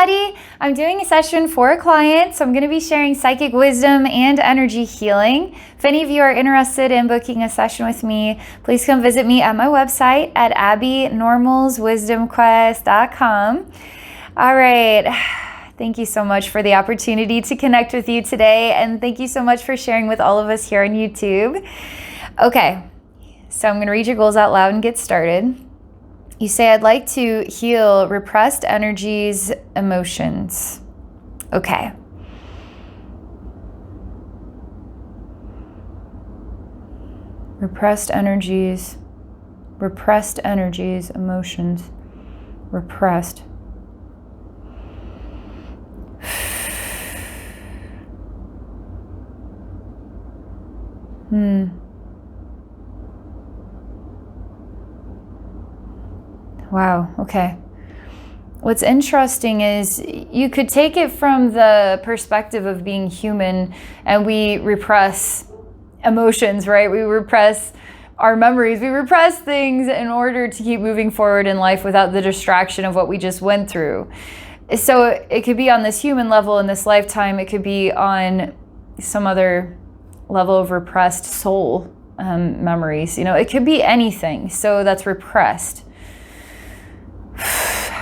everybody. I'm doing a session for a client, so I'm going to be sharing psychic wisdom and energy healing. If any of you are interested in booking a session with me, please come visit me at my website at abbeynormalswisdomquest.com. All right. Thank you so much for the opportunity to connect with you today, and thank you so much for sharing with all of us here on YouTube. Okay, so I'm going to read your goals out loud and get started. You say, I'd like to heal repressed energies, emotions. Okay. Repressed energies, emotions, repressed. Wow, okay. What's interesting is you could take it from the perspective of being human, and we repress emotions, right? We repress our memories. We repress things in order to keep moving forward in life without the distraction of what we just went through. So it could be on this human level in this lifetime. It could be on some other level of repressed soul memories. You know, it could be anything. So that's repressed.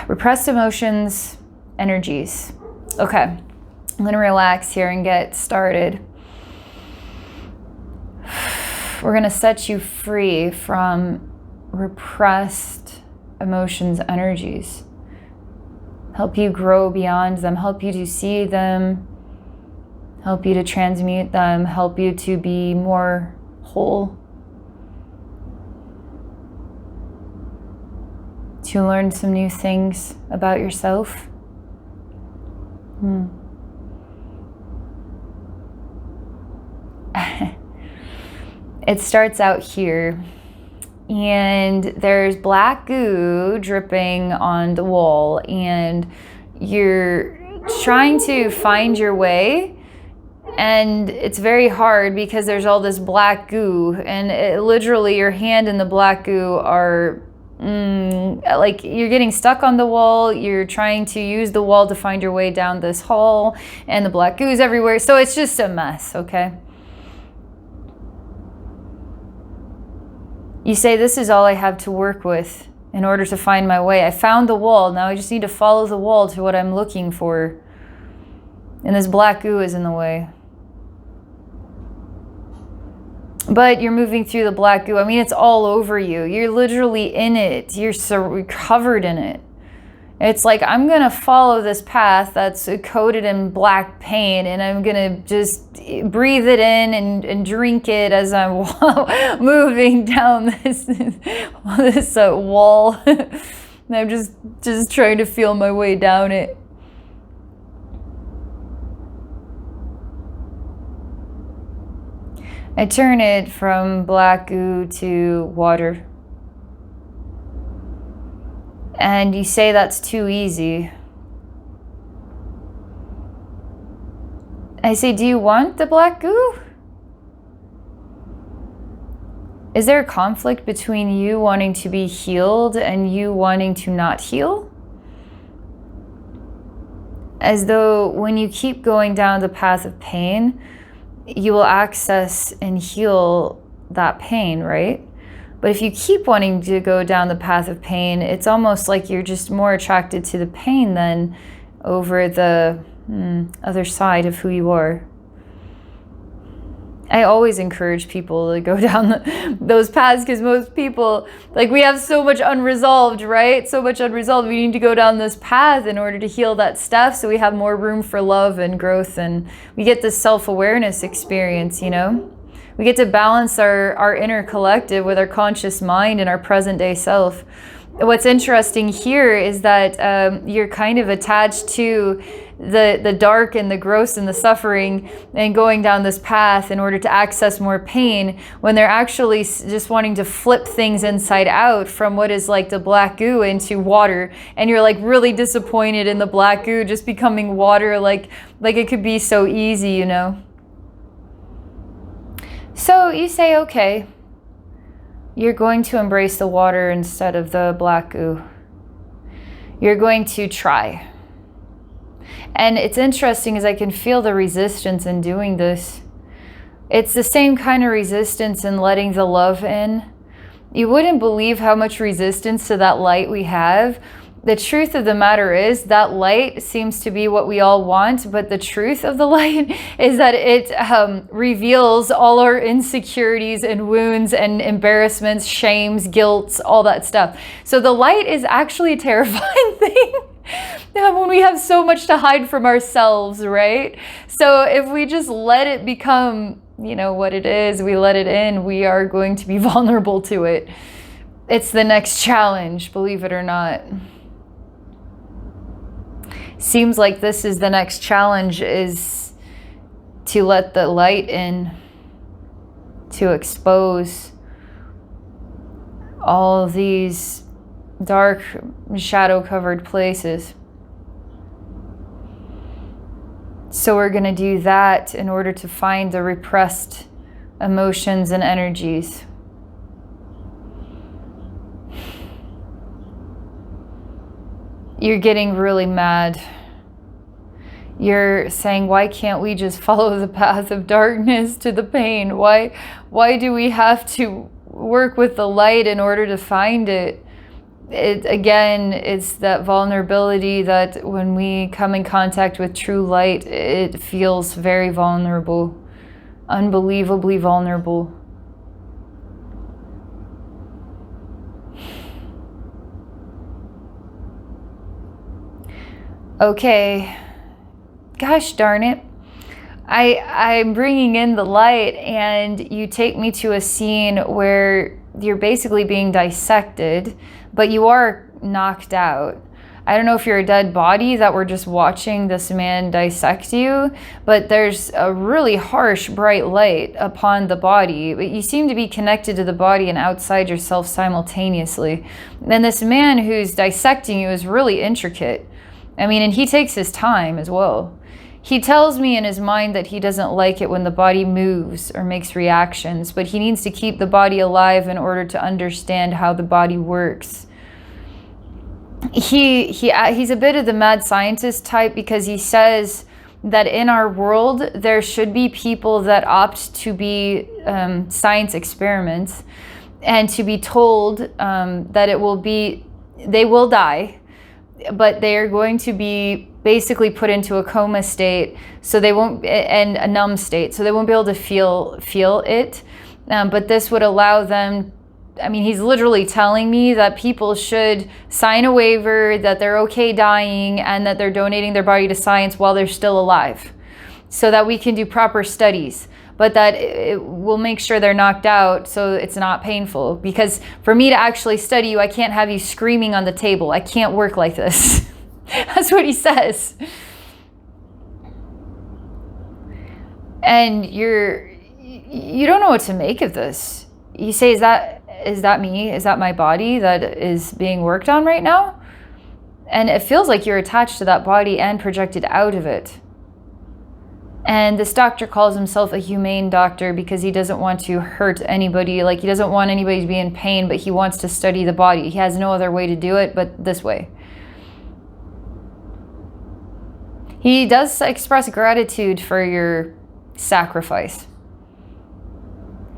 Repressed emotions, energies. Okay, I'm going to relax here and get started. We're going to set you free from repressed emotions, energies. Help you grow beyond them, help you to see them, help you to transmute them, help you to be more whole. To learn some new things about yourself. It starts out here, and there's black goo dripping on the wall, and you're trying to find your way, and it's very hard because there's all this black goo, and literally your hand and the black goo are like you're getting stuck on the wall. You're trying to use the wall to find your way down this hall, and the black goo's everywhere. So it's just a mess, okay? You say, this is all I have to work with in order to find my way. I found the wall. Now I just need to follow the wall to what I'm looking for. And this black goo is in the way. But you're moving through the black goo. I mean, it's all over you. You're literally in it. You're covered in it. It's like, I'm going to follow this path that's coated in black paint, and I'm going to just breathe it in and drink it as I'm moving down this wall. And I'm just trying to feel my way down it. I turn it from black goo to water. And you say that's too easy. I say, do you want the black goo? Is there a conflict between you wanting to be healed and you wanting to not heal? As though when you keep going down the path of pain, you will access and heal that pain, right? But if you keep wanting to go down the path of pain, it's almost like you're just more attracted to the pain than over the other side of who you are. I always encourage people to go down those paths, because most people, like, we have so much unresolved, right? So much unresolved. We need to go down this path in order to heal that stuff, so we have more room for love and growth, and we get this self-awareness experience, you know? We get to balance our inner collective with our conscious mind and our present day self. What's interesting here is that you're kind of attached to the dark and the gross and the suffering and going down this path in order to access more pain, when they're actually just wanting to flip things inside out from what is like the black goo into water. And you're like really disappointed in the black goo just becoming water, like it could be so easy, you know? So you say, okay, you're going to embrace the water instead of the black goo. You're going to try. And it's interesting as I can feel the resistance in doing this. It's the same kind of resistance in letting the love in. You wouldn't believe how much resistance to that light we have. The truth of the matter is that light seems to be what we all want, but the truth of the light is that it reveals all our insecurities and wounds and embarrassments, shames, guilts, all that stuff. So the light is actually a terrifying thing. When we have so much to hide from ourselves, right? So if we just let it become, you know, what it is, we let it in, we are going to be vulnerable to it. It's the next challenge, believe it or not. Seems like this is the next challenge, is to let the light in, to expose all of these dark, shadow-covered places. So we're going to do that in order to find the repressed emotions and energies. You're getting really mad. You're saying, why can't we just follow the path of darkness to the pain? Why do we have to work with the light in order to find it? Again, it's that vulnerability that when we come in contact with true light, it feels very vulnerable, unbelievably vulnerable. Okay, gosh darn it. I'm bringing in the light, and you take me to a scene where you're basically being dissected, but you are knocked out. I don't know if you're a dead body that we're just watching this man dissect you, but there's a really harsh, bright light upon the body. But you seem to be connected to the body and outside yourself simultaneously. And this man who's dissecting you is really intricate. I mean, and he takes his time as well. He tells me in his mind that he doesn't like it when the body moves or makes reactions, but he needs to keep the body alive in order to understand how the body works. He's a bit of the mad scientist type, because he says that in our world there should be people that opt to be science experiments and to be told that they will die, but they are going to be basically put into a coma state, so they won't, and a numb state, so they won't be able to feel it. But this would allow them. I mean, he's literally telling me that people should sign a waiver that they're okay dying and that they're donating their body to science while they're still alive, so that we can do proper studies, but that it will make sure they're knocked out so it's not painful. Because for me to actually study you, I can't have you screaming on the table. I can't work like this. That's what he says. And you don't know what to make of this. You say, is that me? Is that my body that is being worked on right now? And it feels like you're attached to that body and projected out of it. And this doctor calls himself a humane doctor because he doesn't want to hurt anybody. Like, he doesn't want anybody to be in pain, but he wants to study the body. He has no other way to do it but this way. He does express gratitude for your sacrifice.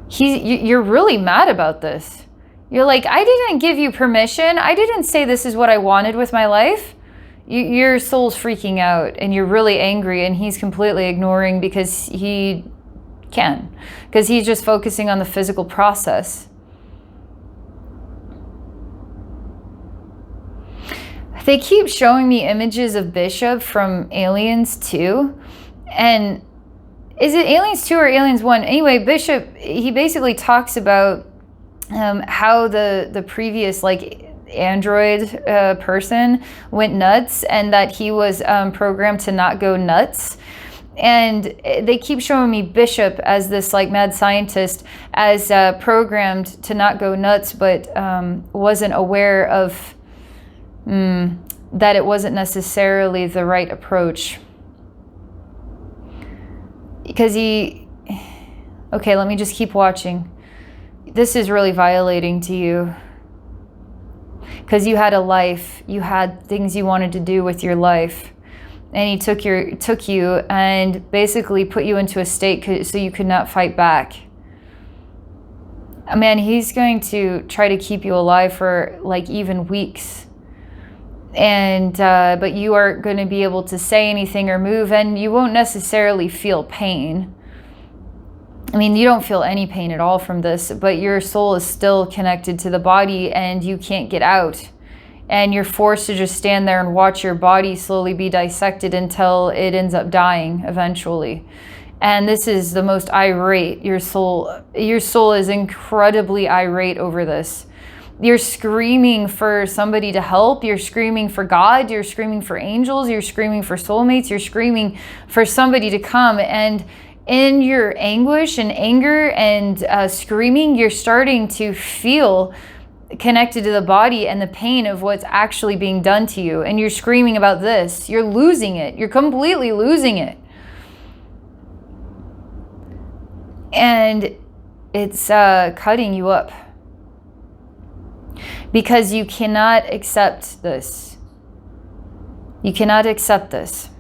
You're really mad about this. You're like, I didn't give you permission. I didn't say this is what I wanted with my life. Your soul's freaking out and you're really angry, and he's completely ignoring because he can. Because he's just focusing on the physical process. They keep showing me images of Bishop from Aliens 2. And is it Aliens 2 or Aliens 1? Anyway, Bishop, he basically talks about how the previous android person went nuts, and that he was programmed to not go nuts. And they keep showing me Bishop as this mad scientist, as programmed to not go nuts, but wasn't aware of that it wasn't necessarily the right approach. Because okay, let me just keep watching. This is really violating to you. Because you had a life, you had things you wanted to do with your life. and he took you and basically put you into a state so you could not fight back. Man, he's going to try to keep you alive for like even weeks. And but you aren't going to be able to say anything or move, and you won't necessarily feel pain. I mean, you don't feel any pain at all from this, but your soul is still connected to the body and you can't get out. And you're forced to just stand there and watch your body slowly be dissected until it ends up dying eventually. And this is the most irate. Your soul is incredibly irate over this. You're screaming for somebody to help. You're screaming for God. You're screaming for angels. You're screaming for soulmates. You're screaming for somebody to come. And in your anguish and anger and screaming, you're starting to feel connected to the body and the pain of what's actually being done to you. And you're screaming about this. You're losing it. You're completely losing it. And it's cutting you up. Because you cannot accept this. You cannot accept this.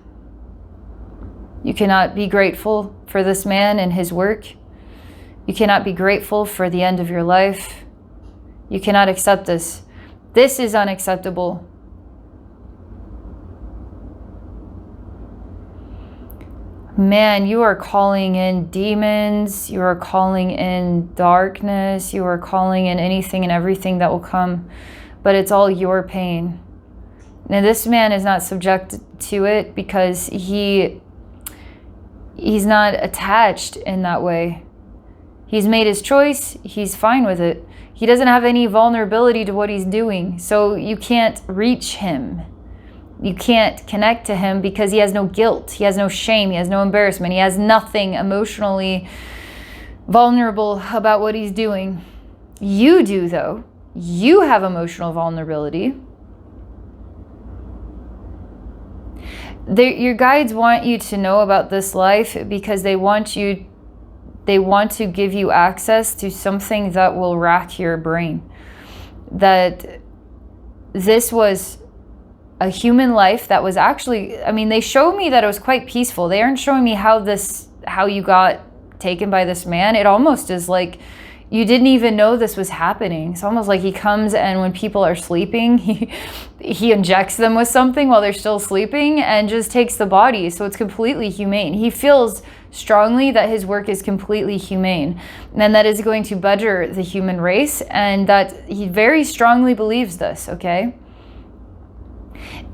You cannot be grateful for this man and his work. You cannot be grateful for the end of your life. You cannot accept this. This is unacceptable. Man, you are calling in demons. You are calling in darkness. You are calling in anything and everything that will come. But it's all your pain. Now, this man is not subject to it because he's not attached in that way. He's made his choice. He's fine with it. He doesn't have any vulnerability to what he's doing. So you can't reach him. You can't connect to him because he has no guilt. He has no shame. He has no embarrassment. He has nothing emotionally vulnerable about what he's doing. You do, though. You have emotional vulnerability. Your guides want you to know about this life because they want to give you access to something that will rack your brain. That this was a human life that was actually, I mean, they showed me that it was quite peaceful. They aren't showing me how you got taken by this man. It almost is like you didn't even know this was happening. It's almost like he comes and when people are sleeping, he injects them with something while they're still sleeping and just takes the body. So it's completely humane. He feels strongly that his work is completely humane and that is going to better the human race, and that he very strongly believes this, okay?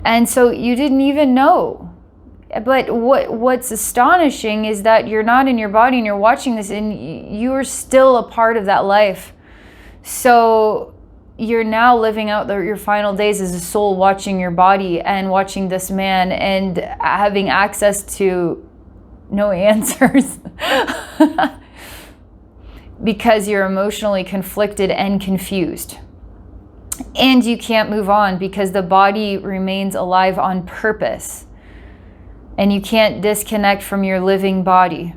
And so you didn't even know. But what's astonishing is that you're not in your body and you're watching this and you're still a part of that life. So you're now living out your final days as a soul, watching your body and watching this man and having access to no answers. Because you're emotionally conflicted and confused. And you can't move on because the body remains alive on purpose. And you can't disconnect from your living body.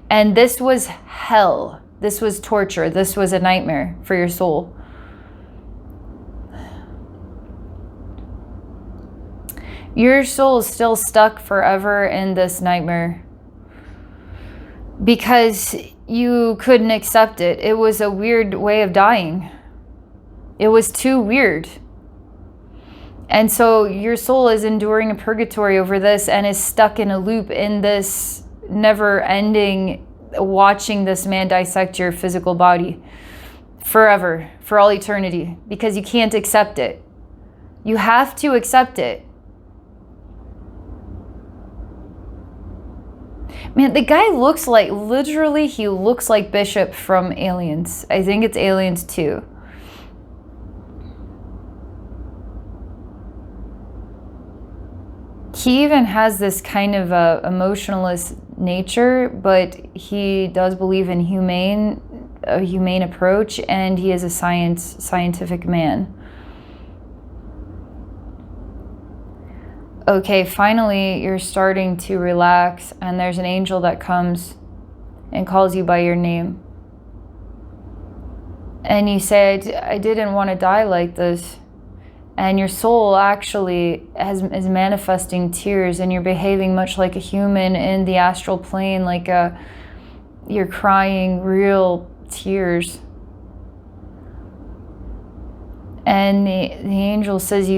And this was hell. This was torture. This was a nightmare for your soul. Your soul is still stuck forever in this nightmare because you couldn't accept it. It was a weird way of dying. It was too weird. And so your soul is enduring a purgatory over this and is stuck in a loop in this never-ending, watching this man dissect your physical body forever, for all eternity, because you can't accept it. You have to accept it. Man, the guy looks like, literally, he looks like Bishop from Aliens. I think it's Aliens 2. He even has this kind of emotionless nature, but he does believe in a humane approach, and he is a scientific man. Okay, finally you're starting to relax, and there's an angel that comes and calls you by your name. And you say, I didn't want to die like this. And your soul actually is manifesting tears, and you're behaving much like a human in the astral plane, like you're crying real tears. And the angel says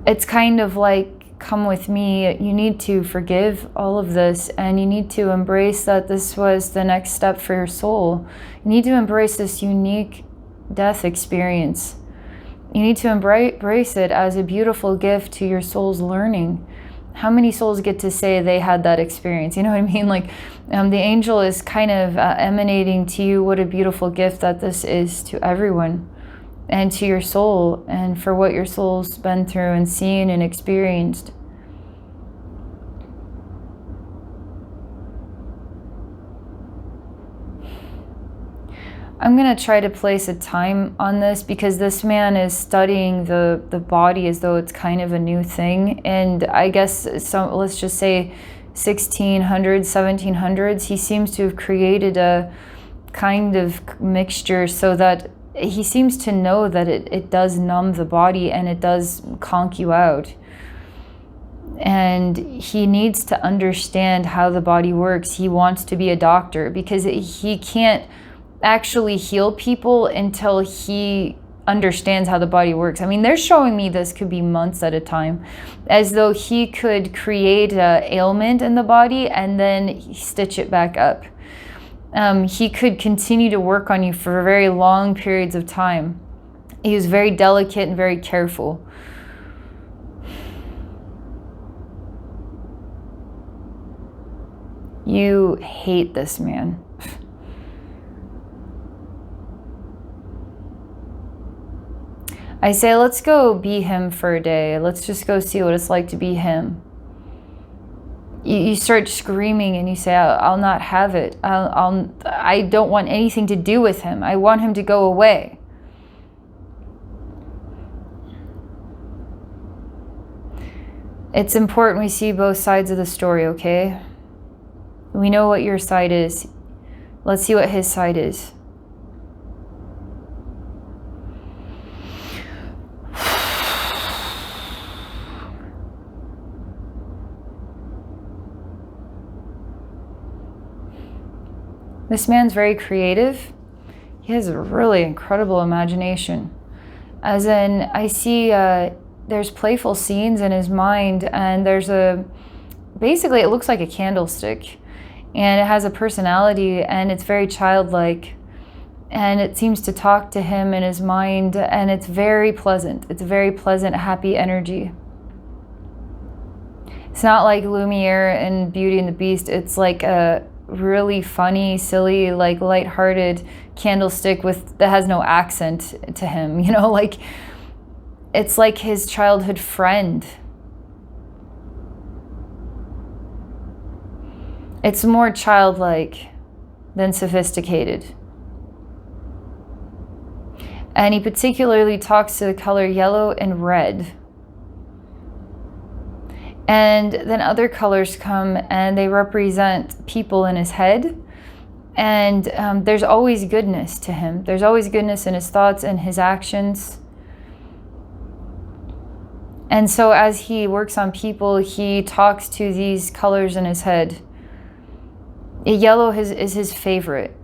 it's kind of like, come with me. You need to forgive all of this, and you need to embrace that this was the next step for your soul. You need to embrace this unique death experience. You need to embrace it as a beautiful gift to your soul's learning. How many souls get to say they had that experience? You know what I mean? Like, the angel is kind of emanating to you what a beautiful gift that this is to everyone, and to your soul, and for what your soul's been through and seen and experienced. I'm going to try to place a time on this, because this man is studying the body as though it's kind of a new thing. And I guess let's just say 1600s, 1700s, he seems to have created a kind of mixture so that he seems to know that it does numb the body and it does conk you out. And he needs to understand how the body works. He wants to be a doctor, because he can't actually heal people until he understands how the body works. I mean, they're showing me this could be months at a time, as though he could create an ailment in the body and then stitch it back up. He could continue to work on you for very long periods of time. He was very delicate and very careful. You hate this man. I say, let's go be him for a day. Let's just go see what it's like to be him. You start screaming and you say, I'll not have it. I don't want anything to do with him. I want him to go away. It's important we see both sides of the story, okay? We know what your side is. Let's see what his side is. This man's very creative. He has a really incredible imagination. As in, I see there's playful scenes in his mind, and there's basically it looks like a candlestick, and it has a personality, and it's very childlike, and it seems to talk to him in his mind, and it's very pleasant. It's a very pleasant, happy energy. It's not like Lumiere and Beauty and the Beast. It's like a really funny, silly, like lighthearted candlestick that has no accent to him, you know, like it's like his childhood friend. It's more childlike than sophisticated. And he particularly talks to the color yellow and red. And then other colors come and they represent people in his head. And there's always goodness to him. There's always goodness in his thoughts and his actions. And so as he works on people, he talks to these colors in his head. Yellow is his favorite.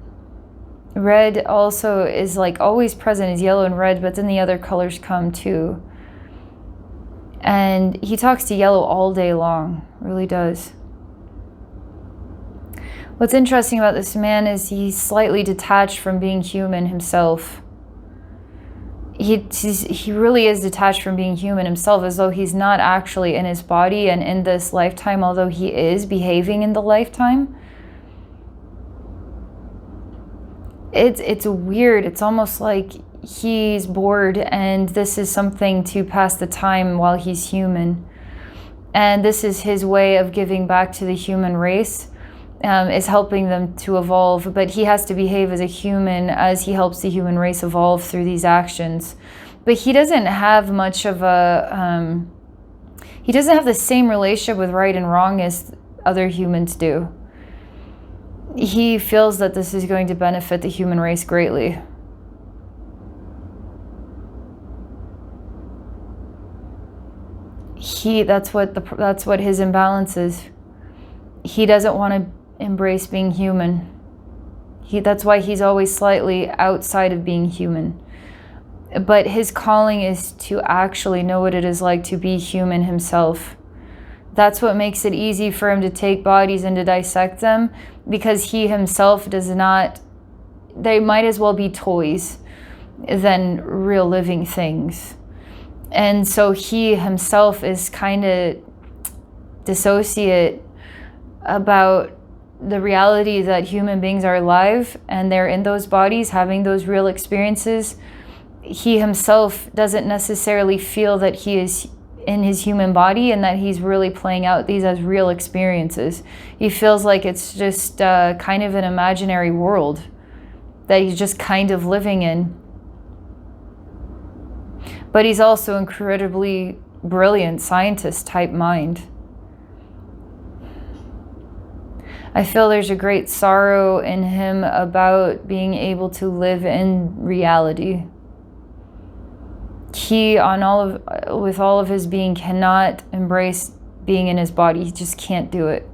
Red also is like always present, is yellow and red, but then the other colors come too. And he talks to yellow all day long, really does. What's interesting about this man is he's slightly detached from being human himself. He really is detached from being human himself, as though he's not actually in his body and in this lifetime, although he is behaving in the lifetime. It's weird. It's almost like he's bored and this is something to pass the time while he's human. And this is his way of giving back to the human race, is helping them to evolve. But he has to behave as a human as he helps the human race evolve through these actions. But he doesn't have much of a, he doesn't have the same relationship with right and wrong as other humans do. He feels that this is going to benefit the human race greatly. That's what his imbalance is. He doesn't want to embrace being human. That's why he's always slightly outside of being human. But his calling is to actually know what it is like to be human himself. That's what makes it easy for him to take bodies and to dissect them, because he himself does not, they might as well be toys than real living things. And so he himself is kind of dissociate about the reality that human beings are alive and they're in those bodies having those real experiences. He himself doesn't necessarily feel that he is in his human body and that he's really playing out these as real experiences. He feels like it's just kind of an imaginary world that he's just kind of living in. But he's also incredibly brilliant scientist type mind. I feel there's a great sorrow in him about being able to live in reality. He, with all of his being, cannot embrace being in his body. He just can't do it.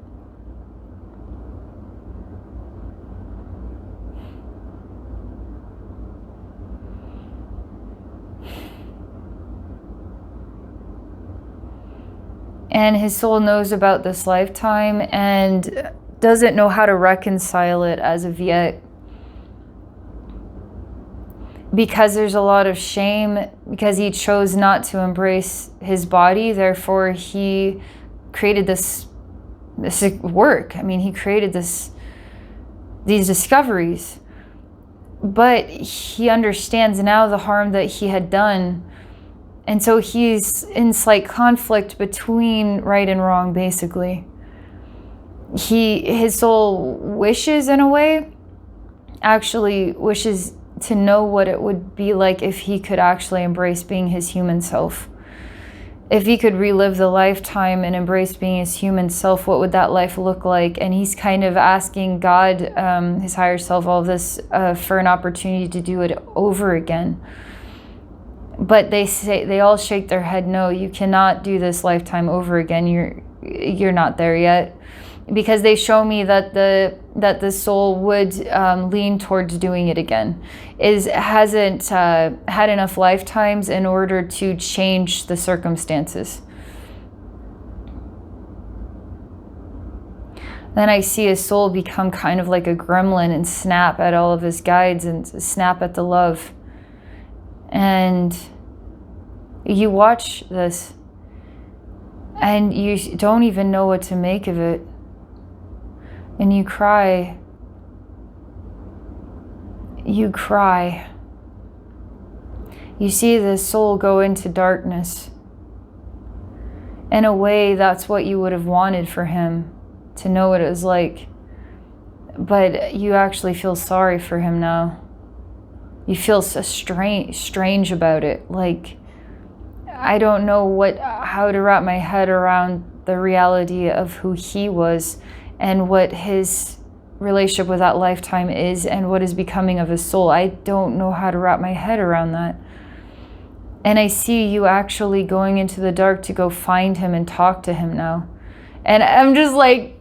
And his soul knows about this lifetime and doesn't know how to reconcile it as of yet. Because there's a lot of shame, because he chose not to embrace his body, therefore he created this work. I mean, he created these discoveries. But he understands now the harm that he had done. And so he's in slight conflict between right and wrong, basically. His soul wishes, in a way, actually wishes to know what it would be like if he could actually embrace being his human self. If he could relive the lifetime and embrace being his human self, what would that life look like? And he's kind of asking God, his higher self, all of this for an opportunity to do it over again. But they all shake their head, no, you cannot do this lifetime over again. You're not there yet. Because they show me that the soul would lean towards doing it again. Hasn't had enough lifetimes in order to change the circumstances. Then I see his soul become kind of like a gremlin and snap at all of his guides and snap at the love. And you watch this and you don't even know what to make of it. And you cry. You cry. You see the soul go into darkness. In a way, that's what you would have wanted for him, to know what it was like. But you actually feel sorry for him now. You feel so strange about it. Like, I don't know how to wrap my head around the reality of who he was and what his relationship with that lifetime is and what is becoming of his soul. I don't know how to wrap my head around that. And I see you actually going into the dark to go find him and talk to him now. And I'm just like,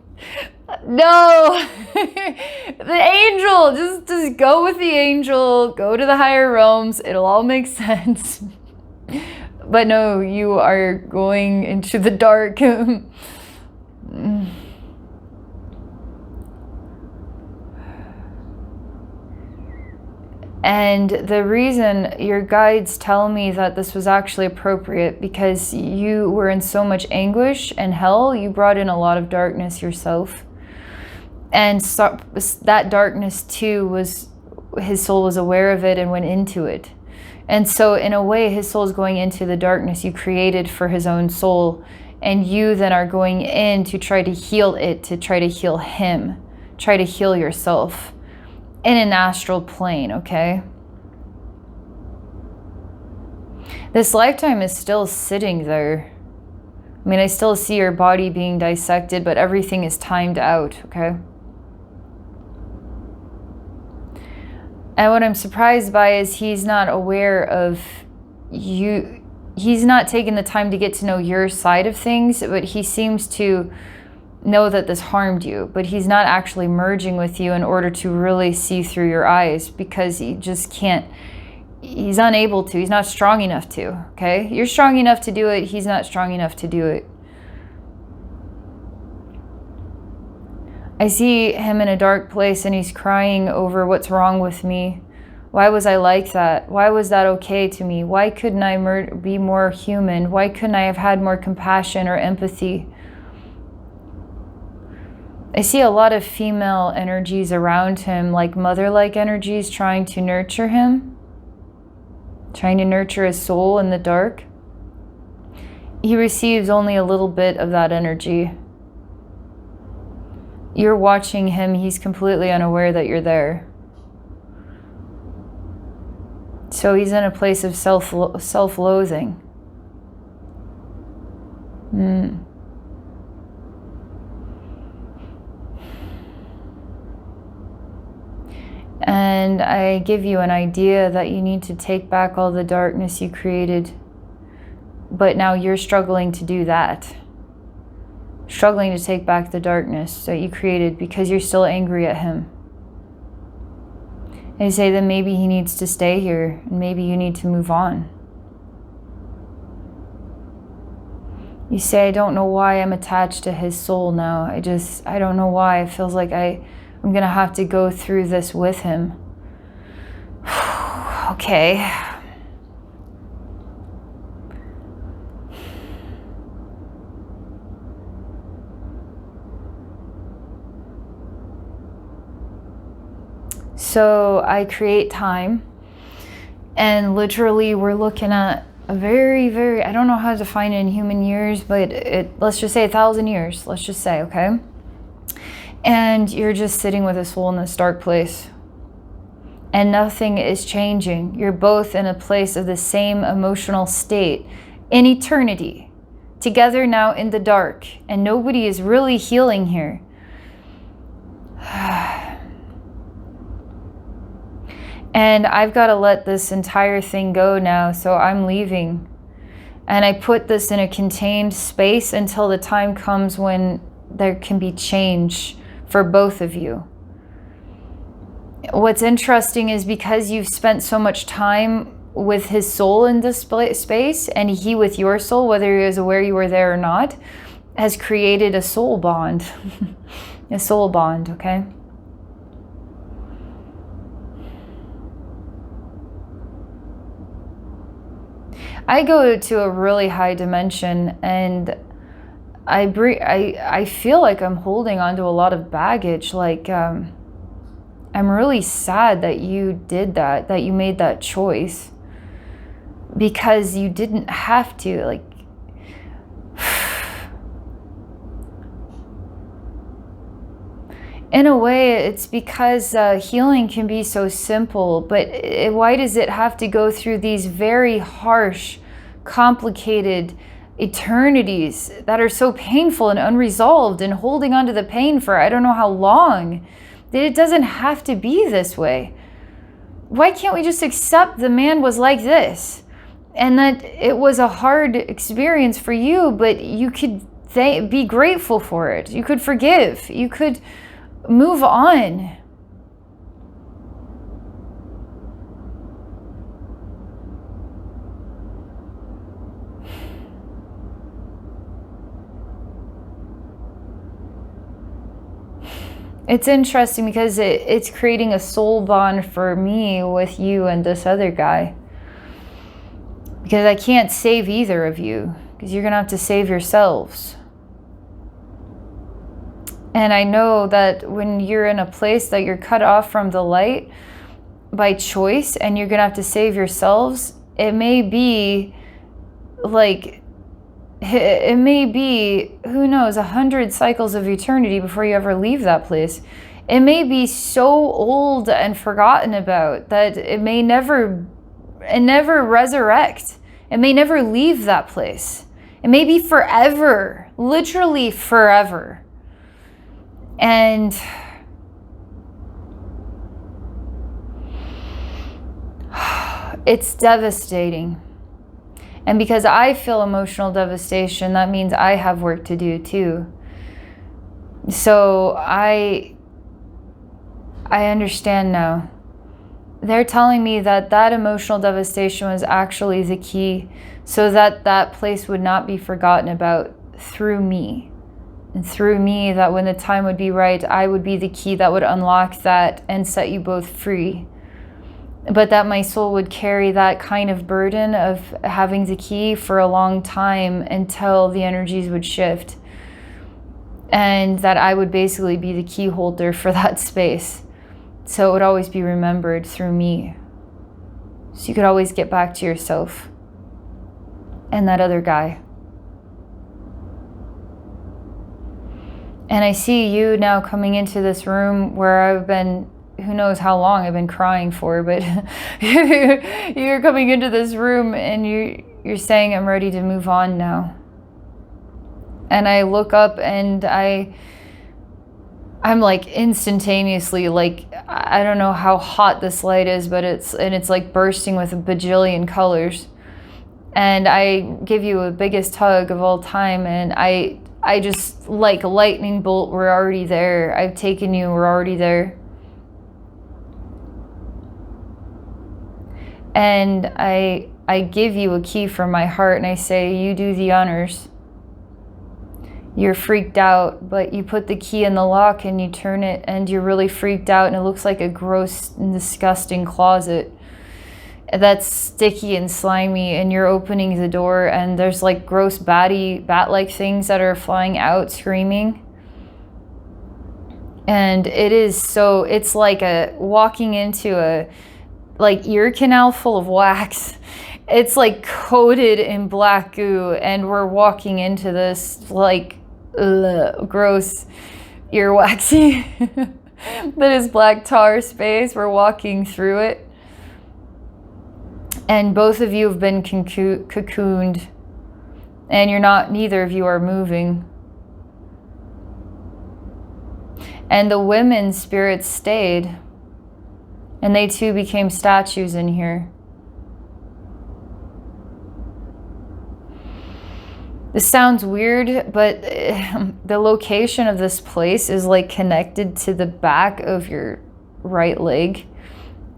no, the angel, just go with the angel, go to the higher realms. It'll all make sense. But no, you are going into the dark. And the reason your guides tell me that this was actually appropriate, because you were in so much anguish and hell, you brought in a lot of darkness yourself. And that darkness too his soul was aware of it and went into it. And so in a way, his soul is going into the darkness you created for his own soul. And you then are going in to try to heal it, to try to heal him, try to heal yourself. In an astral plane, okay? This lifetime is still sitting there. I mean, I still see your body being dissected, but everything is timed out, okay? And what I'm surprised by is he's not aware of you he's not taking the time to get to know your side of things, but he seems to know that this harmed you, but he's not actually merging with you in order to really see through your eyes, because he just can't. He's unable to. He's not strong enough to, okay? You're strong enough to do it. He's not strong enough to do it. I see him in a dark place and he's crying over what's wrong with me. Why was I like that? Why was that okay to me? Why couldn't I be more human? Why couldn't I have had more compassion or empathy? I see a lot of female energies around him, like mother-like energies, trying to nurture him, trying to nurture his soul in the dark. He receives only a little bit of that energy. You're watching him, he's completely unaware that you're there. So he's in a place of self-loathing. And I give you an idea that you need to take back all the darkness you created. But now you're struggling to do that. Struggling to take back the darkness that you created because you're still angry at him. And you say that maybe he needs to stay here, and maybe you need to move on. You say, I don't know why I'm attached to his soul now. I don't know why. It feels like I'm going to have to go through this with him. Okay. So I create time, and literally we're looking at a very, I don't know how to define it in human years, but let's just say 1,000 years, let's just say, okay? And you're just sitting with a soul in this dark place, and nothing is changing. You're both in a place of the same emotional state in eternity, together now in the dark, and nobody is really healing here. And I've got to let this entire thing go now, so I'm leaving. And I put this in a contained space until the time comes when there can be change for both of you. What's interesting is because you've spent so much time with his soul in this space, and he with your soul, whether he was aware you were there or not, has created a soul bond. A soul bond, okay? I go to a really high dimension, and I feel like I'm holding on to a lot of baggage. Like I'm really sad that you did that you made that choice, because you didn't have to. Like, in a way, it's because healing can be so simple, but why does it have to go through these very harsh, complicated eternities that are so painful and unresolved, and holding on to the pain for I don't know how long? That it doesn't have to be this way. Why can't we just accept the man was like this, and that it was a hard experience for you, but you could be grateful for it. You could forgive. You could move on. It's interesting because it's creating a soul bond for me with you and this other guy. Because I can't save either of you, because you're going to have to save yourselves. And I know that when you're in a place that you're cut off from the light by choice, and you're going to have to save yourselves, it may be like, it may be, who knows, 100 cycles of eternity before you ever leave that place. It may be so old and forgotten about that it may never resurrect. It may never leave that place. It may be forever, literally forever. And it's devastating. And because I feel emotional devastation, that means I have work to do too. So I understand now. They're telling me that that emotional devastation was actually the key so that that place would not be forgotten about through me. And through me, that when the time would be right, I would be the key that would unlock that and set you both free. But that my soul would carry that kind of burden of having the key for a long time until the energies would shift. And that I would basically be the key holder for that space. So it would always be remembered through me. So you could always get back to yourself and that other guy. And I see you now coming into this room where I've been, who knows how long I've been crying for, but you're coming into this room and you're saying, I'm ready to move on now. And I look up and I'm like instantaneously, like, I don't know how hot this light is, but it's like bursting with a bajillion colors. And I give you a biggest hug of all time, and I just, like a lightning bolt, we're already there. I've taken you, we're already there. And I give you a key from my heart, and I say, you do the honors. You're freaked out, but you put the key in the lock and you turn it, and you're really freaked out, and it looks like a gross and disgusting closet that's sticky and slimy, and you're opening the door and there's like gross bat-like things that are flying out screaming. And it's like walking into a like ear canal full of wax. It's like coated in black goo, and we're walking into this like gross earwaxy that is black tar space. We're walking through it. And both of you have been cocooned, and neither of you are moving. And the women's spirits stayed, and they too became statues in here. This sounds weird, but the location of this place is like connected to the back of your right leg,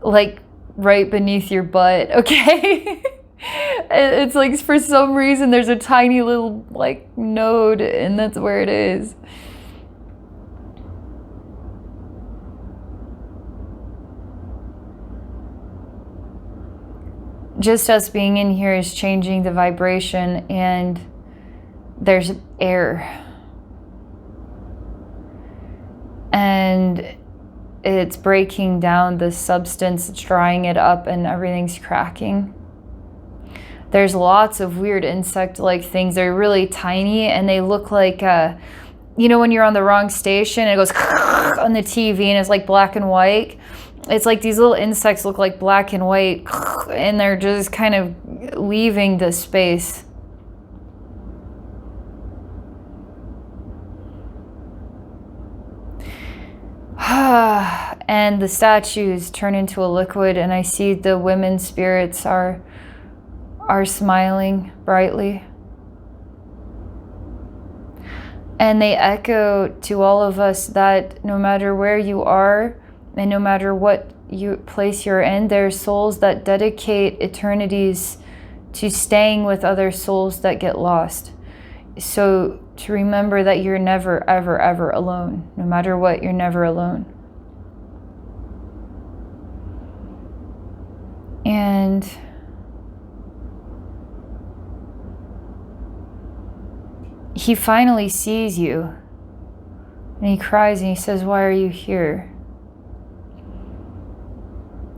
like right beneath your butt, okay? It's like, for some reason, there's a tiny little like node, and that's where it is. Just us being in here is changing the vibration, and there's air. And it's breaking down the substance, it's drying it up, and everything's cracking. There's lots of weird insect-like things. They're really tiny, and they look like, when you're on the wrong station, it goes on the TV, and it's like black and white. It's like these little insects look like black and white, and they're just kind of leaving the space. And the statues turn into a liquid, and I see the women's spirits are smiling brightly. And they echo to all of us that no matter where you are, and no matter what place you're in, there are souls that dedicate eternities to staying with other souls that get lost. So to remember that you're never, ever, ever alone. No matter what, you're never alone. And he finally sees you, and he cries and he says, "Why are you here?"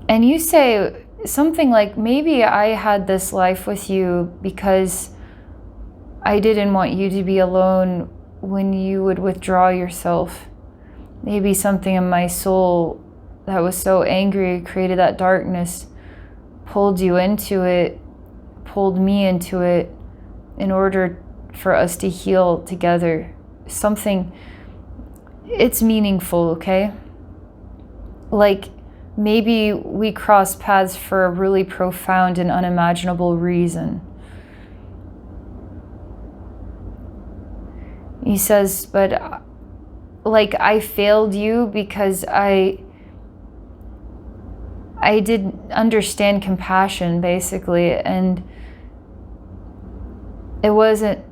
And you say something like, maybe I had this life with you because I didn't want you to be alone when you would withdraw yourself. Maybe something in my soul that was so angry, created that darkness, pulled you into it, pulled me into it in order for us to heal together. Something, it's meaningful, okay? Like, maybe we cross paths for a really profound and unimaginable reason. He says, but like I failed you because I didn't understand compassion, basically. And it wasn't,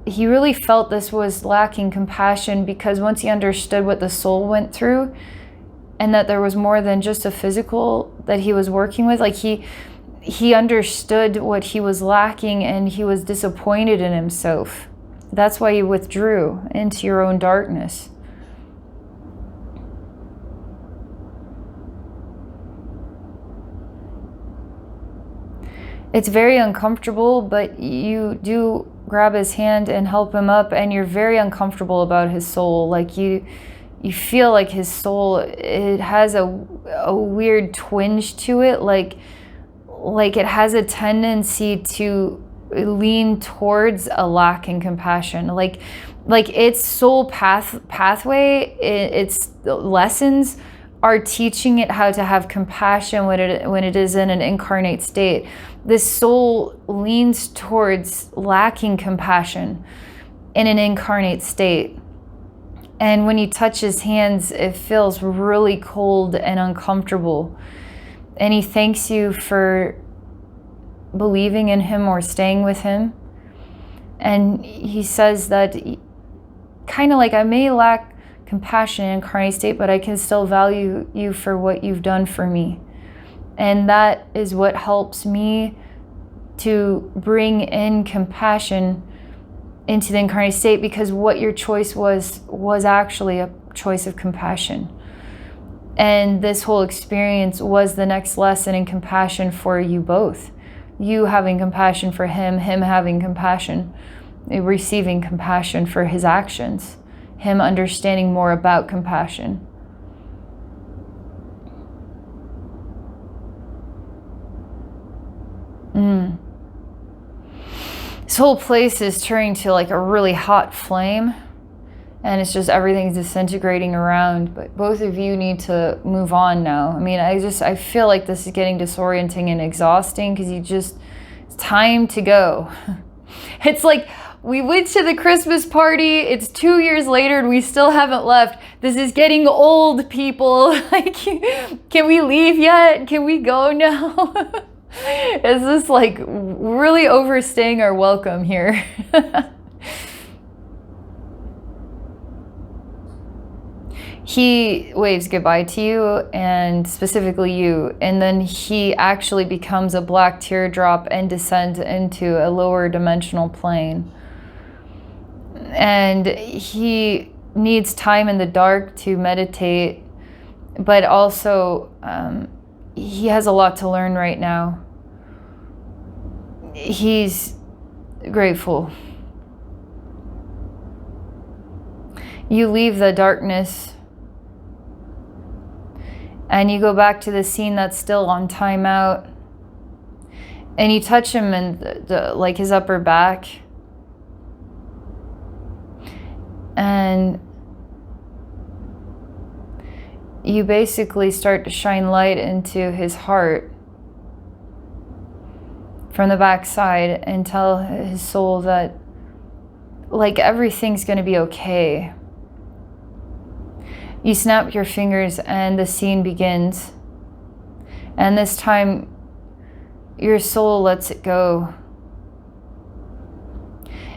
he really felt this was lacking compassion, because once he understood what the soul went through, and that there was more than just a physical that he was working with, like he understood what he was lacking, and he was disappointed in himself. That's why he withdrew into your own darkness. It's very uncomfortable, but you do grab his hand and help him up, and you're very uncomfortable about his soul. Like you feel like his soul, it has a weird twinge to it, like it has a tendency to lean towards a lack in compassion. Like its soul pathway, its lessons are teaching it how to have compassion when it is in an incarnate state. This soul leans towards lacking compassion in an incarnate state. And when you touch his hands, it feels really cold and uncomfortable. And he thanks you for believing in him or staying with him. And he says that kind of like, I may lack compassion in incarnate state, but I can still value you for what you've done for me. And that is what helps me to bring in compassion into the incarnate state, because what your choice was actually a choice of compassion. And this whole experience was the next lesson in compassion for you both. You having compassion for him having compassion, receiving compassion for his actions, him understanding more about compassion. This whole place is turning to like a really hot flame, and it's just everything's disintegrating around. But both of you need to move on now. I mean, I feel like this is getting disorienting and exhausting, because it's time to go. It's like we went to the Christmas party, it's 2 years later and we still haven't left. This is getting old, people. Like, can we leave yet? Can we go now? Is this like really overstaying our welcome here? He waves goodbye to you, and specifically you, and then he actually becomes a black teardrop and descends into a lower dimensional plane. And he needs time in the dark to meditate, but also he has a lot to learn right now. He's grateful. You leave the darkness and you go back to the scene that's still on timeout, and you touch him in like his upper back, and you basically start to shine light into his heart from the backside and tell his soul that like everything's gonna be okay. You snap your fingers and the scene begins. And this time, your soul lets it go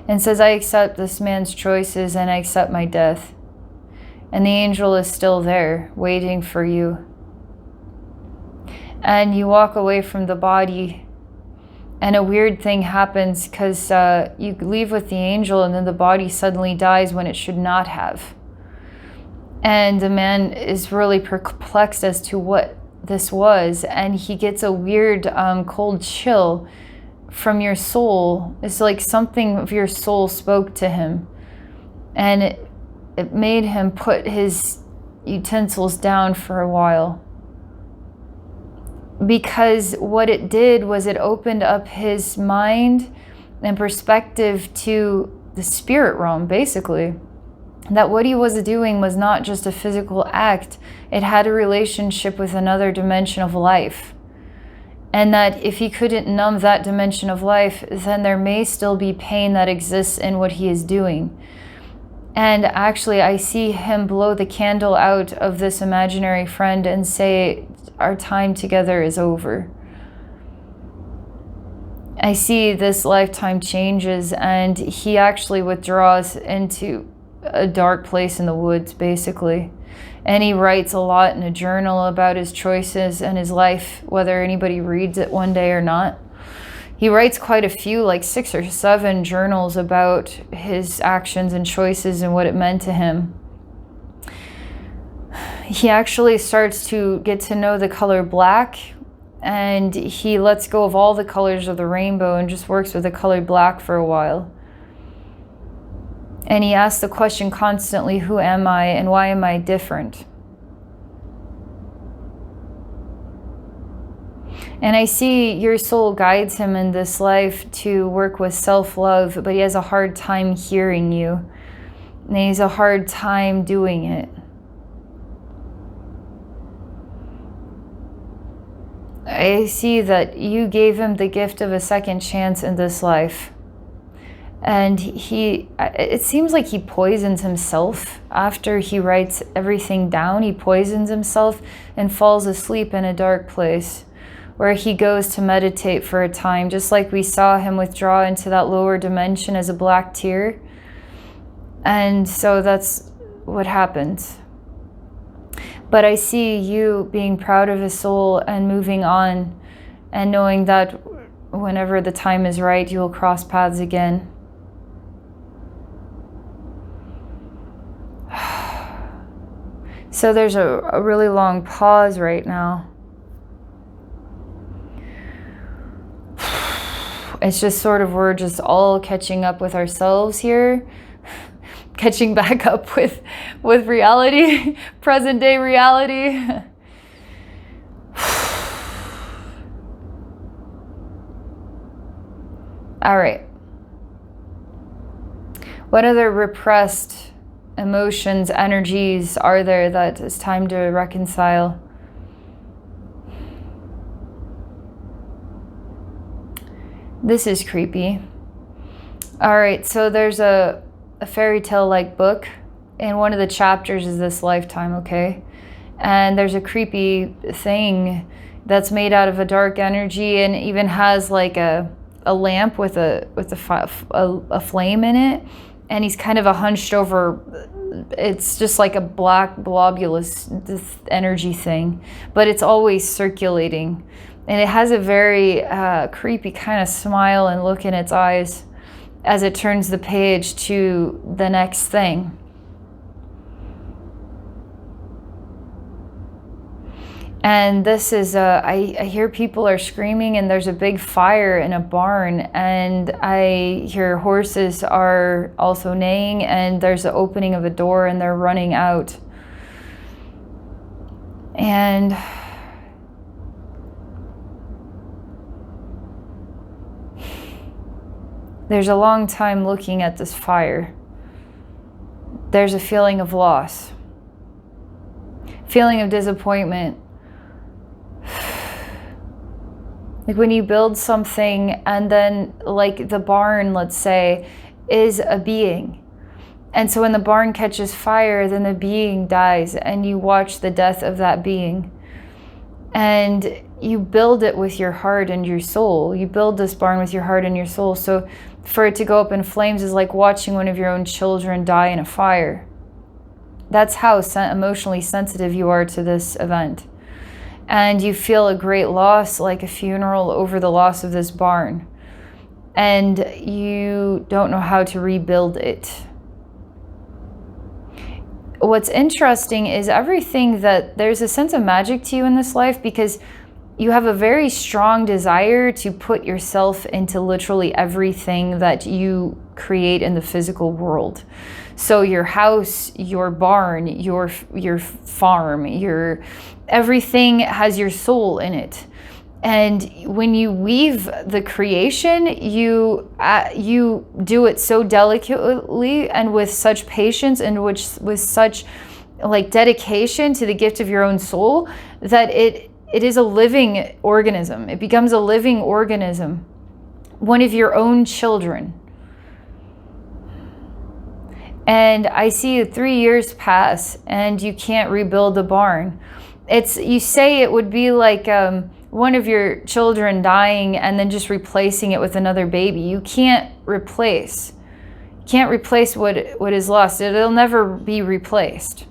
and says, I accept this man's choices and I accept my death. And the angel is still there, waiting for you. And you walk away from the body, and a weird thing happens, because you leave with the angel and then the body suddenly dies when it should not have. And the man is really perplexed as to what this was, and he gets a weird cold chill from your soul. It's like something of your soul spoke to him, and it made him put his utensils down for a while. Because what it did was it opened up his mind and perspective to the spirit realm, basically. That what he was doing was not just a physical act, it had a relationship with another dimension of life. And that if he couldn't numb that dimension of life, then there may still be pain that exists in what he is doing. And actually, I see him blow the candle out of this imaginary friend and say, our time together is over. I see this lifetime changes, and he actually withdraws into a dark place in the woods, basically. And he writes a lot in a journal about his choices and his life, whether anybody reads it one day or not. He writes quite a few, like 6 or 7 journals about his actions and choices and what it meant to him. He actually starts to get to know the color black, and he lets go of all the colors of the rainbow and just works with the color black for a while. And he asks the question constantly, who am I and why am I different? And I see your soul guides him in this life to work with self-love, but he has a hard time hearing you. And he has a hard time doing it. I see that you gave him the gift of a second chance in this life. And it seems like he poisons himself after he writes everything down. He poisons himself and falls asleep in a dark place where he goes to meditate for a time, just like we saw him withdraw into that lower dimension as a black tear. And so that's what happens. But I see you being proud of his soul and moving on and knowing that whenever the time is right, you will cross paths again. So there's a really long pause right now. It's just sort of, we're just all catching up with ourselves here. Catching back up with reality, present day reality. All right. What other repressed emotions, energies are there that it's time to reconcile? This is creepy. All right, so there's a fairy tale like book, and one of the chapters is this lifetime, okay? And there's a creepy thing that's made out of a dark energy and even has like a lamp with a flame in it, and he's kind of a hunched over, it's just like a black blobulous energy thing, but it's always circulating, and it has a very creepy kind of smile and look in its eyes as it turns the page to the next thing. And this is, I hear people are screaming, and there's a big fire in a barn, and I hear horses are also neighing, and there's the opening of a door, and they're running out. And there's a long time looking at this fire. There's a feeling of loss, feeling of disappointment. Like when you build something and then, like the barn, let's say, is a being. And so when the barn catches fire, then the being dies, and you watch the death of that being. And you build it with your heart and your soul. You build this barn with your heart and your soul. So for it to go up in flames is like watching one of your own children die in a fire. That's how emotionally sensitive you are to this event. And you feel a great loss, like a funeral over the loss of this barn. And you don't know how to rebuild it. What's interesting is everything that there's a sense of magic to you in this life, because you have a very strong desire to put yourself into literally everything that you create in the physical world. So your house, your barn, your farm, everything has your soul in it. And when you weave the creation, you do it so delicately and with such patience and with such like dedication to the gift of your own soul that it is a living organism. It becomes a living organism, one of your own children. And I see 3 years pass and you can't rebuild the barn. You say it would be like one of your children dying and then just replacing it with another baby. You can't replace. You can't replace what is lost. It'll never be replaced.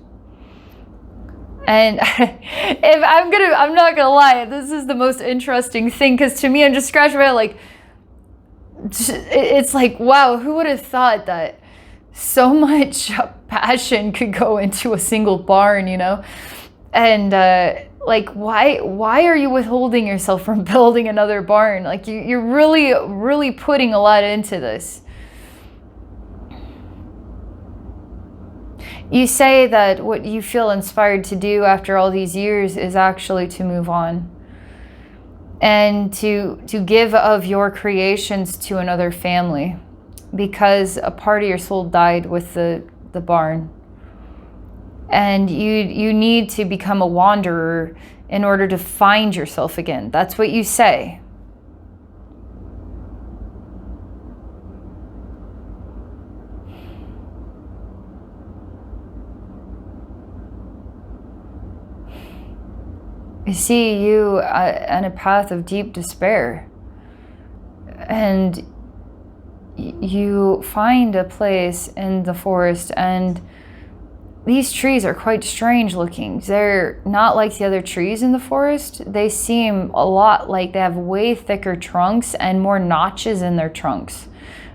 And if I'm not gonna lie, this is the most interesting thing, because to me, I'm just scratching my head like, it's like, wow, who would have thought that so much passion could go into a single barn, you know? And like, why are you withholding yourself from building another barn? Like, you're really putting a lot into this. You say that what you feel inspired to do after all these years is actually to move on and to give of your creations to another family, because a part of your soul died with the barn. And you need to become a wanderer in order to find yourself again. That's what you say. I see you on a path of deep despair. And you find a place in the forest, and these trees are quite strange looking. They're not like the other trees in the forest. They seem a lot like they have way thicker trunks and more notches in their trunks.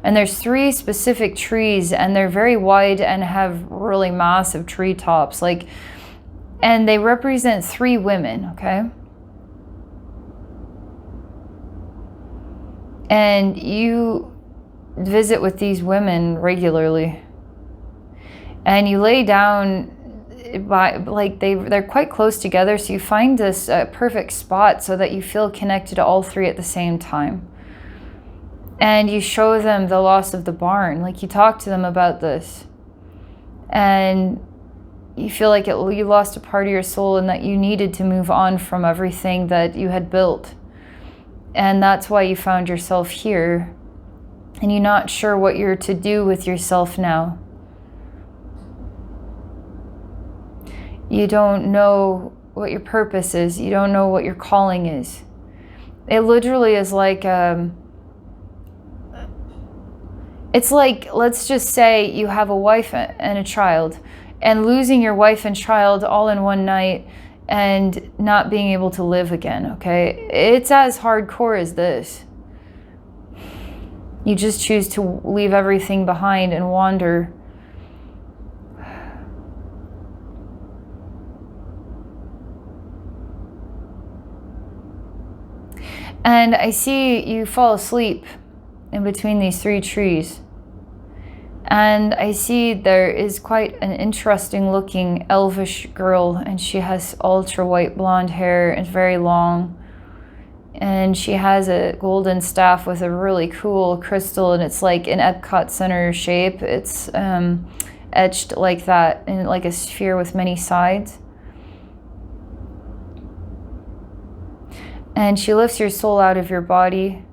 And there's 3 specific trees, and they're very wide and have really massive tree tops. And they represent 3 women, okay? And you visit with these women regularly. And you lay down by, like, they're quite close together, so you find this perfect spot so that you feel connected to all 3 at the same time. And you show them the loss of the barn, like you talk to them about this. And you feel like you lost a part of your soul and that you needed to move on from everything that you had built. And that's why you found yourself here. And you're not sure what you're to do with yourself now. You don't know what your purpose is. You don't know what your calling is. It literally is like, it's like, let's just say you have a wife and a child, and losing your wife and child all in one night and not being able to live again, okay? It's as hardcore as this. You just choose to leave everything behind and wander. And I see you fall asleep in between these 3 trees. And I see there is quite an interesting looking elvish girl, and she has ultra white blonde hair and very long. And she has a golden staff with a really cool crystal, and it's like an Epcot Center shape. It's etched like that in like a sphere with many sides. And she lifts your soul out of your body.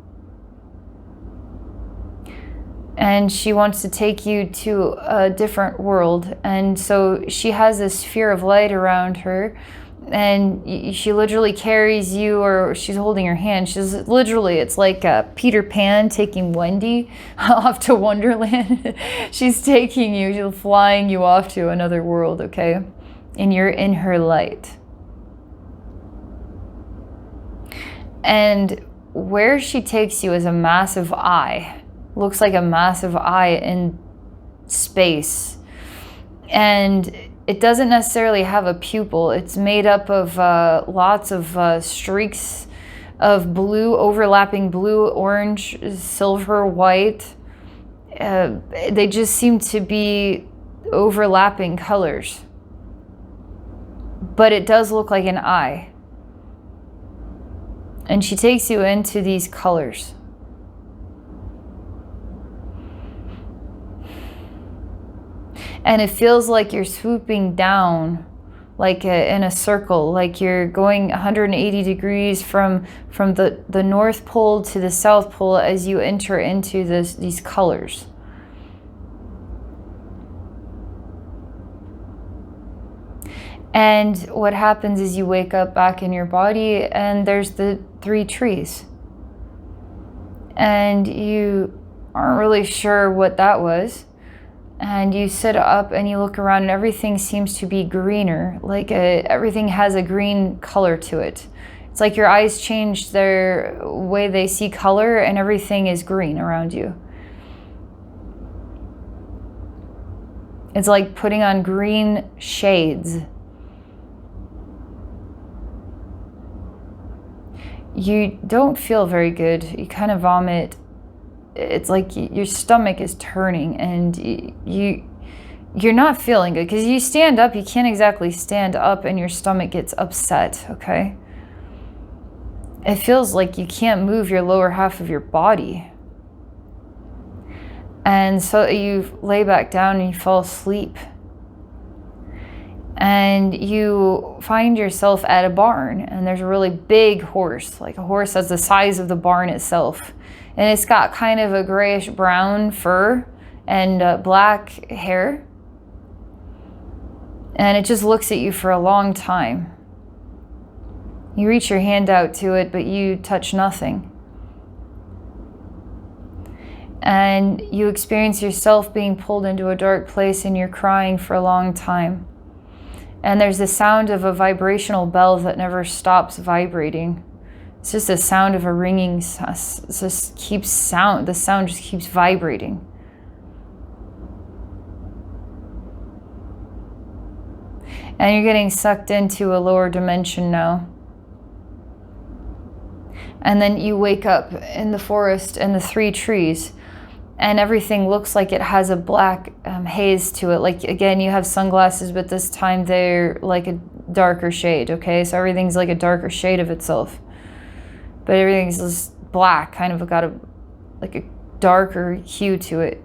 And she wants to take you to a different world. And so she has this sphere of light around her. And she literally carries you, or she's holding your hand. She's literally, it's like Peter Pan taking Wendy off to Wonderland. She's taking you, she's flying you off to another world, okay? And you're in her light. And where she takes you is a massive eye. Looks like a massive eye in space. And it doesn't necessarily have a pupil. It's made up of lots of streaks of blue, overlapping blue, orange, silver, white. They just seem to be overlapping colors. But it does look like an eye. And she takes you into these colors. And it feels like you're swooping down, like in a circle, like you're going 180 degrees from the North Pole to the South Pole as you enter into these colors. And what happens is you wake up back in your body and there's the 3 trees. And you aren't really sure what that was. And you sit up and you look around and everything seems to be greener. Like everything has a green color to it. It's like your eyes changed their way they see color and everything is green around you. It's like putting on green shades. You don't feel very good. You kind of vomit. It's like your stomach is turning and you're not feeling good because you stand up, you can't exactly stand up and your stomach gets upset, okay? It feels like you can't move your lower half of your body. And so you lay back down and you fall asleep. And you find yourself at a barn and there's a really big horse, like a horse that's the size of the barn itself. And it's got kind of a grayish brown fur and black hair. And it just looks at you for a long time. You reach your hand out to it, but you touch nothing. And you experience yourself being pulled into a dark place and you're crying for a long time. And there's the sound of a vibrational bell that never stops vibrating. It's just the sound of a ringing, the sound just keeps vibrating. And you're getting sucked into a lower dimension now. And then you wake up in the forest and the 3 trees. And everything looks like it has a black haze to it. Like, again, you have sunglasses, but this time they're like a darker shade, okay? So everything's like a darker shade of itself. But everything's just black, kind of got a darker hue to it.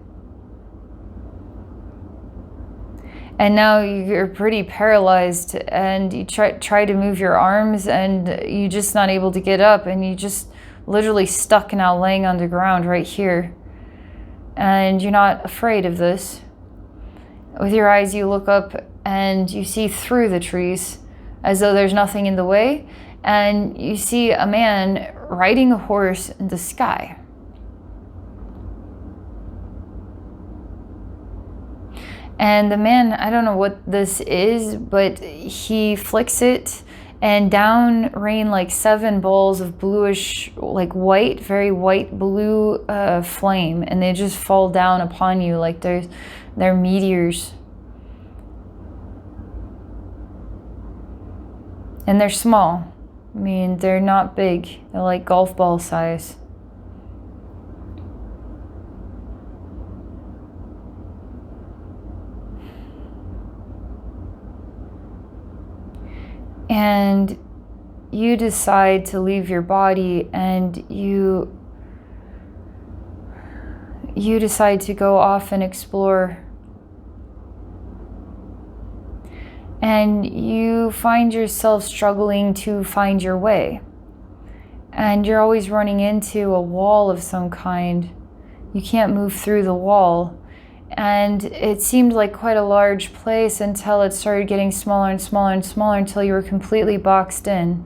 And now you're pretty paralyzed and you try to move your arms and you're just not able to get up and you just literally stuck now laying on the ground right here. And you're not afraid of this. With your eyes you look up and you see through the trees as though there's nothing in the way. And you see a man riding a horse in the sky. And the man, I don't know what this is, but he flicks it and down rain like 7 balls of bluish, like white, very white blue flame. And they just fall down upon you like they're meteors. And they're small. I mean, they're not big. They're like golf ball size. And you decide to leave your body and you decide to go off and explore. And you find yourself struggling to find your way. And you're always running into a wall of some kind. You can't move through the wall. And it seemed like quite a large place until it started getting smaller and smaller and smaller until you were completely boxed in.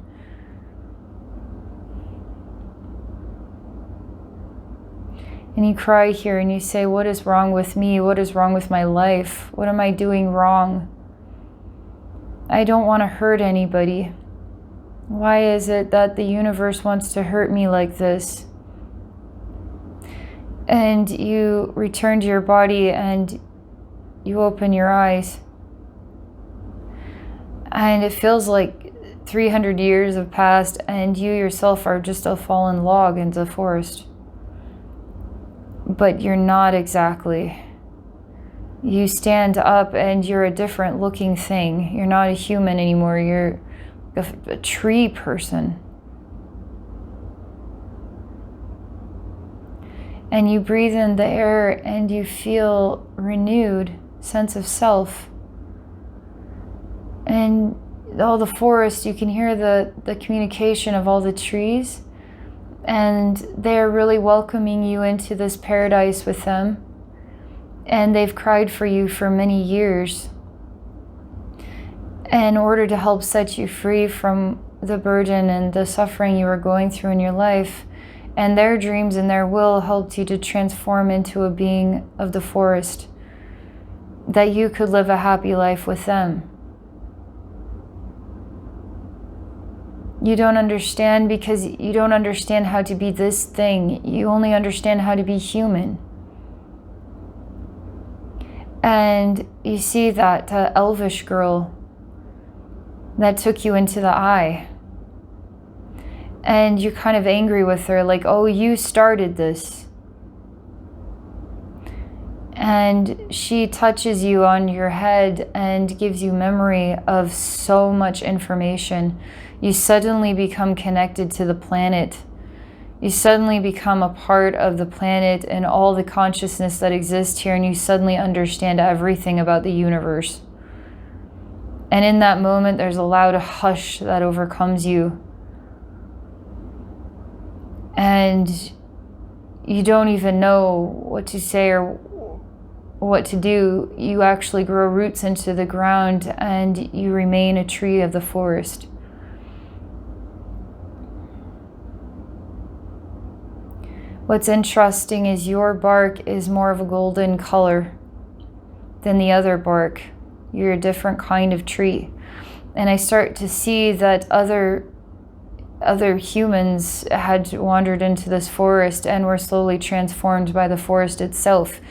And you cry here and you say, what is wrong with me? What is wrong with my life? What am I doing wrong? I don't want to hurt anybody. Why is it that the universe wants to hurt me like this? And you return to your body and you open your eyes. And it feels like 300 years have passed and you yourself are just a fallen log in the forest. But you're not exactly. You stand up and you're a different looking thing. You're not a human anymore. You're a tree person. And you breathe in the air and you feel renewed sense of self. And all the forest, you can hear the communication of all the trees. And they're really welcoming you into this paradise with them. And they've cried for you for many years. in order to help set you free from the burden and the suffering you were going through in your life. And their dreams and their will helped you to transform into a being of the forest, that you could live a happy life with them. You don't understand because you don't understand how to be this thing. You only understand how to be human. And you see that elvish girl that took you into the eye. And you're kind of angry with her, like, oh, you started this. And she touches you on your head and gives you memory of so much information. You suddenly become connected to the planet. You suddenly become a part of the planet and all the consciousness that exists here, and you suddenly understand everything about the universe. And in that moment, there's a loud hush that overcomes you. And you don't even know what to say or what to do. You actually grow roots into the ground and you remain a tree of the forest. What's interesting is your bark is more of a golden color than the other bark. You're a different kind of tree. And I start to see that other humans had wandered into this forest and were slowly transformed by the forest itself,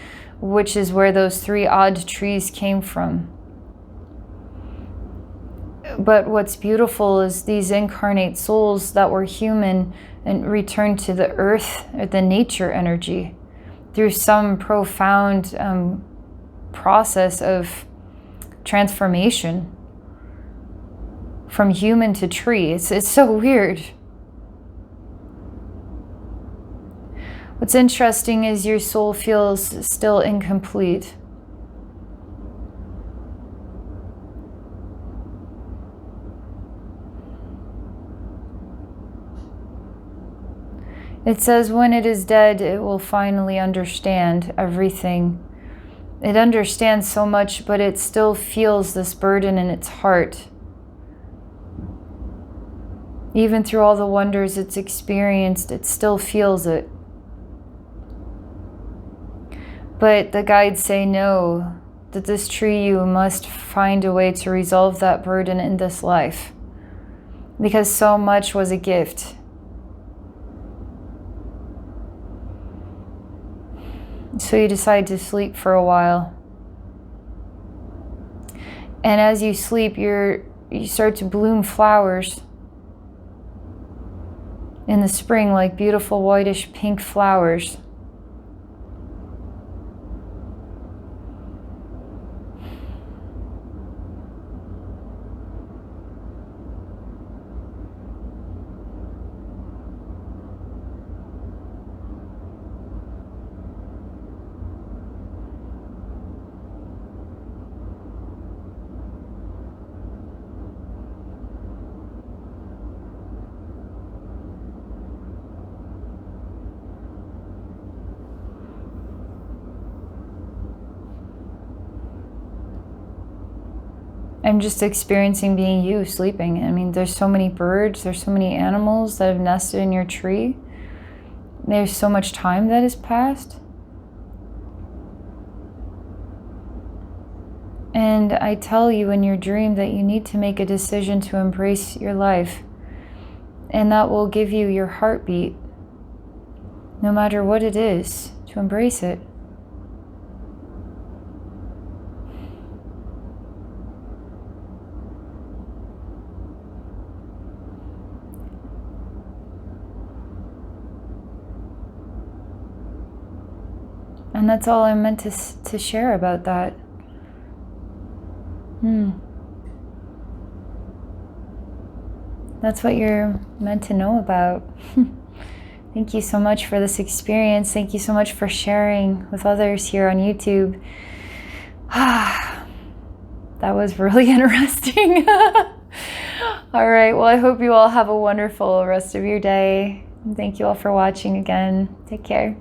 which is where those 3 odd trees came from. But what's beautiful is these incarnate souls that were human and returned to the earth, or the nature energy, through some profound process of transformation from human to tree. It's so weird. What's interesting is your soul feels still incomplete. It says when it is dead, it will finally understand everything. It understands so much, but it still feels this burden in its heart. Even through all the wonders it's experienced, it still feels it. But the guides say no, that this tree, you must find a way to resolve that burden in this life, because so much was a gift. So you decide to sleep for a while. And as you sleep, you start to bloom flowers in the spring, like beautiful whitish pink flowers. I'm just experiencing being you, sleeping. I mean, there's so many birds, there's so many animals that have nested in your tree. There's so much time that has passed. And I tell you in your dream that you need to make a decision to embrace your life. And that will give you your heartbeat, no matter what it is, to embrace it. And that's all I'm meant to share about that. That's what you're meant to know about. Thank you so much for this experience. Thank you so much for sharing with others here on YouTube. That was really interesting. All right, well, I hope you all have a wonderful rest of your day. Thank you all for watching again. Take care.